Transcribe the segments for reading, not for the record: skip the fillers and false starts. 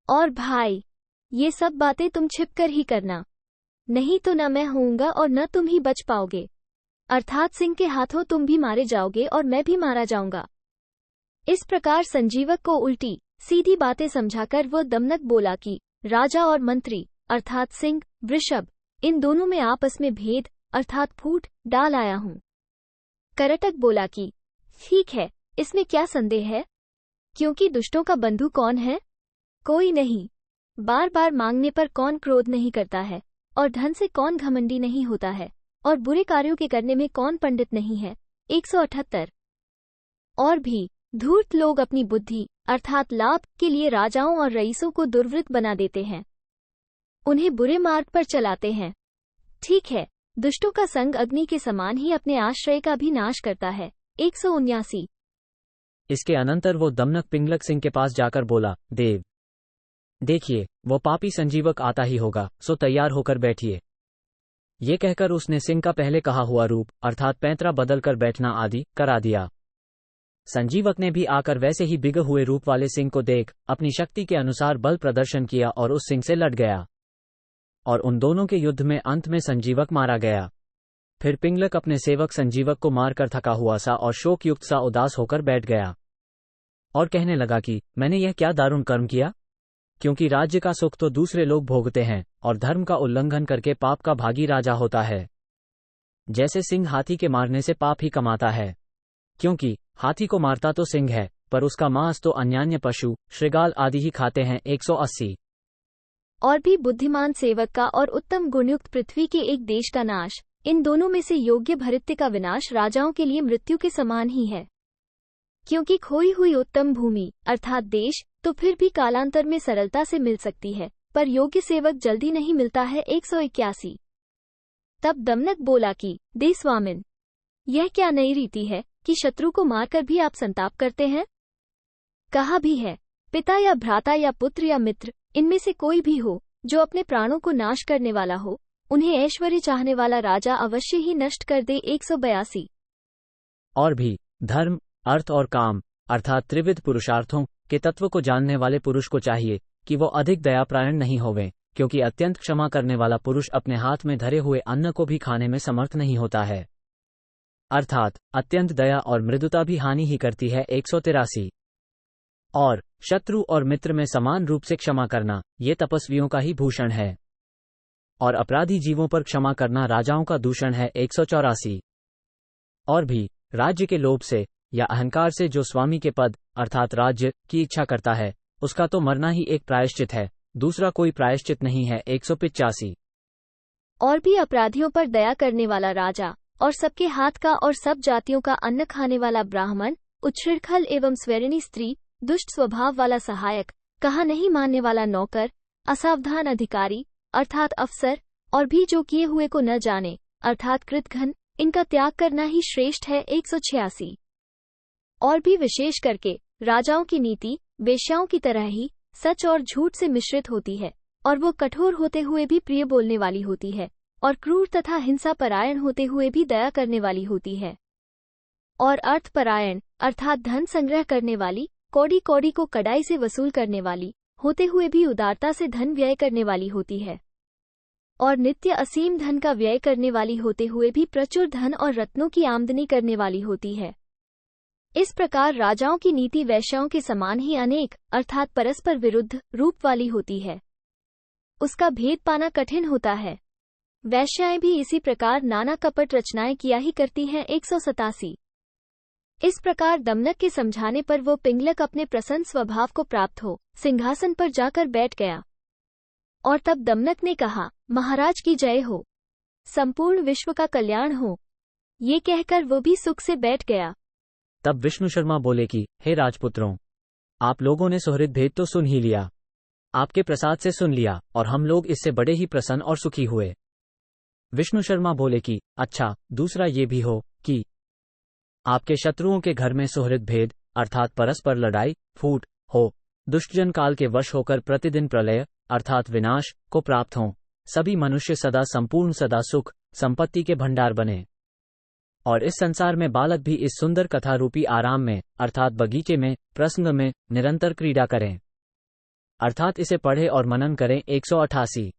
और भाई, ये सब बातें तुम छिपकर ही करना, नहीं तो न मैं होऊंगा और न तुम ही बच पाओगे, अर्थात सिंह के हाथों तुम भी मारे जाओगे और मैं भी मारा जाऊंगा। इस प्रकार संजीवक को उल्टी सीधी बातें समझाकर वो दमनक बोला कि राजा और मंत्री अर्थात सिंह, वृषभ, इन दोनों में आपस में भेद अर्थात फूट डाल आया हूं। करटक बोला कि ठीक है, इसमें क्या संदेह है, क्योंकि दुष्टों का बंधु कौन है? कोई नहीं। बार बार मांगने पर कौन क्रोध नहीं करता है, और धन से कौन घमंडी नहीं होता है, और बुरे कार्यों के करने में कौन पंडित नहीं है। 178। और भी धूर्त लोग अपनी बुद्धि अर्थात लाभ के लिए राजाओं और रईसों को दुर्वृत्त बना देते हैं, उन्हें बुरे मार्ग पर चलाते हैं। ठीक है, दुष्टों का संग अग्नि के समान ही अपने आश्रय का भी नाश करता है। 179। इसके अनंतर वो दमनक पिंगलक सिंह के पास जाकर बोला, देव, देखिए वो पापी संजीवक आता ही होगा, सो तैयार होकर बैठिए। ये कहकर उसने सिंह का पहले कहा हुआ रूप अर्थात पैंतरा बदलकर बैठना आदि करा दिया। संजीवक ने भी आकर वैसे ही बिगड़े हुए रूप वाले सिंह को देख अपनी शक्ति के अनुसार बल प्रदर्शन किया और उस सिंह से लड़ गया, और उन दोनों के युद्ध में अंत में संजीवक मारा गया। फिर पिंगलक अपने सेवक संजीवक को मारकर थका हुआ सा और शोक युक्त सा उदास होकर बैठ गया, और कहने लगा कि मैंने यह क्या दारुण कर्म किया, क्योंकि राज्य का सुख तो दूसरे लोग भोगते हैं और धर्म का उल्लंघन करके पाप का भागी राजा होता है। जैसे सिंह हाथी के मारने से पाप ही कमाता है, क्योंकि हाथी को मारता तो सिंह है, पर उसका मांस तो अन्यान्य पशु श्रृगाल आदि ही खाते हैं। 180। और भी बुद्धिमान सेवक का और उत्तम गुणयुक्त पृथ्वी के एक देश का नाश, इन दोनों में से योग्य भृत्य का विनाश राजाओं के लिए मृत्यु के समान ही है, क्योंकि खोई हुई उत्तम भूमि अर्थात देश तो फिर भी कालांतर में सरलता से मिल सकती है, पर योग्य सेवक जल्दी नहीं मिलता है। 181। तब दमनक बोला कि दे स्वामिन, यह क्या नई रीति है कि शत्रु को मारकर भी आप संताप करते हैं? कहा भी है, पिता या भ्राता या पुत्र या मित्र, इनमें से कोई भी हो जो अपने प्राणों को नाश करने वाला हो, उन्हें ऐश्वर्य चाहने वाला राजा अवश्य ही नष्ट कर दे। 182। और भी धर्म, अर्थ और काम अर्थात त्रिविध पुरुषार्थों के तत्व को जानने वाले पुरुष को चाहिए कि वो अधिक दयापरायण नहीं होवे, क्योंकि अत्यंत क्षमा करने वाला पुरुष अपने हाथ में धरे हुए अन्न को भी खाने में समर्थ नहीं होता है, अर्थात अत्यंत दया और मृदुता भी हानि ही करती है। 183। और शत्रु और मित्र में समान रूप से क्षमा करना ये तपस्वियों का ही भूषण है, और अपराधी जीवों पर क्षमा करना राजाओं का दूषण है। 184। और भी राज्य के लोभ से या अहंकार से जो स्वामी के पद अर्थात राज्य की इच्छा करता है, उसका तो मरना ही एक प्रायश्चित है, दूसरा कोई प्रायश्चित नहीं है। 185। और भी अपराधियों पर दया करने वाला राजा और सबके हाथ का और सब जातियों का अन्न खाने वाला ब्राह्मण, उच्छृंखल एवं स्वेरिणी स्त्री, दुष्ट स्वभाव वाला सहायक, कहा नहीं मानने वाला नौकर, असावधान अधिकारी अर्थात अफसर, और भी जो किए हुए को न जाने अर्थात कृतघ्न, इनका त्याग करना ही श्रेष्ठ है। 186। और भी विशेष करके राजाओं की नीति वेश्याओं की तरह ही सच और झूठ से मिश्रित होती है, और वो कठोर होते हुए भी प्रिय बोलने वाली होती है, और क्रूर तथा हिंसा परायण होते हुए भी दया करने वाली होती है, और अर्थ परायण अर्थात धन संग्रह करने वाली, कौड़ी कौड़ी को कड़ाई से वसूल करने वाली होते हुए भी उदारता से धन व्यय करने वाली होती है, और नित्य असीम धन का व्यय करने वाली होते हुए भी प्रचुर धन और रत्नों की आमदनी करने वाली होती है। इस प्रकार राजाओं की नीति वैश्याओं के समान ही अनेक अर्थात परस्पर विरुद्ध रूप वाली होती है, उसका भेद पाना कठिन होता है। वैश्याएं भी इसी प्रकार नाना कपट रचनाएं किया ही करती हैं। 187। इस प्रकार दमनक के समझाने पर वो पिंगलक अपने प्रसन्न स्वभाव को प्राप्त हो सिंहासन पर जाकर बैठ गया, और तब दमनक ने कहा, महाराज की जय हो, संपूर्ण विश्व का कल्याण हो। ये कहकर वो भी सुख से बैठ गया। तब विष्णु शर्मा बोले कि हे राजपुत्रों, आप लोगों ने सुहृद भेद तो सुन ही लिया, आपके प्रसाद से सुन लिया, और हम लोग इससे बड़े ही प्रसन्न और सुखी हुए। विष्णु शर्मा बोले कि अच्छा, दूसरा ये भी हो कि आपके शत्रुओं के घर में सुहृद भेद अर्थात परस्पर लड़ाई फूट हो, दुष्टजन काल के वश होकर प्रतिदिन प्रलय अर्थात विनाश को प्राप्त हों, सभी मनुष्य सदा संपूर्ण सदा सुख संपत्ति के भंडार बने, और इस संसार में बालक भी इस सुंदर कथा रूपी आराम में अर्थात बगीचे में प्रसंग में निरंतर क्रीड़ा करें। अर्थात इसे पढ़े और मनन करें। 188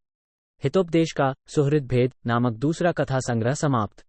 हितोपदेश का सुहृद भेद नामक दूसरा कथा संग्रह समाप्त।